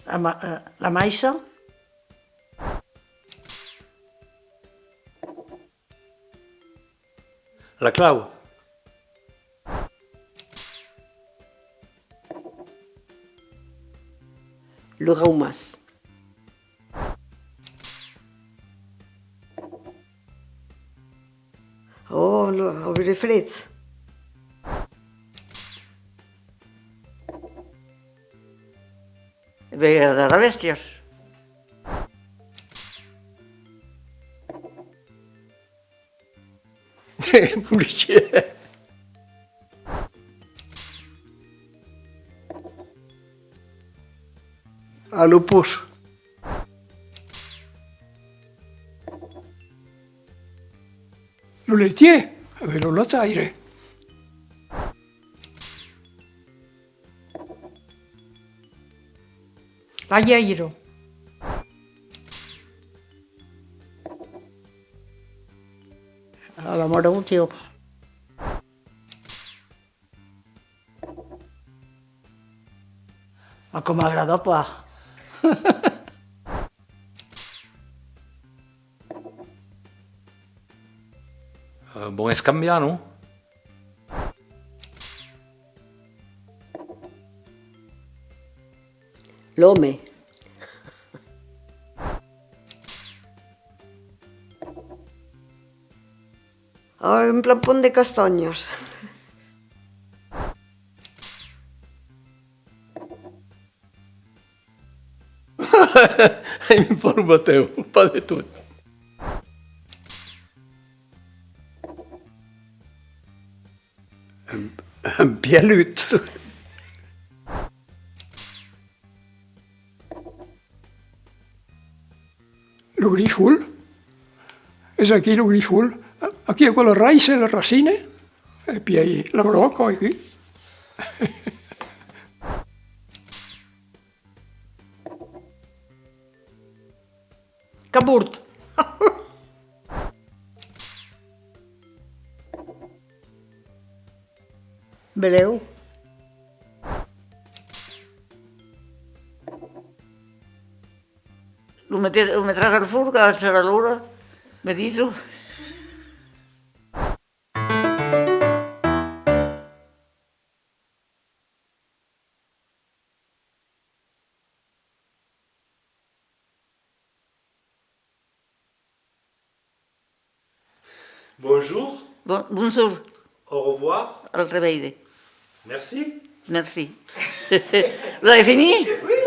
La maixa. La clau. Le raumas. Oh, obrir freds. De bèsties. Policia. A l'opus. Lo laitier, avec le lasaire. L'aieiro. L'amor d'un tio. Ma com m'agrada, pa. Bon escanviar, no? L'home. Oh, en plan pont de castanyes. Ai, por bateu, pa de tot. En pielut. Lo grifol. És aquí lo grifol. Aquí è quello raise, le racine, e poi la brocca qui. Caburt. Beleu. Lo metràs al fur, que serà l'hora, me diso. Bonjour, Bonjour, au revoir, al reveide. merci. Merci. Vous avez fini? Oui.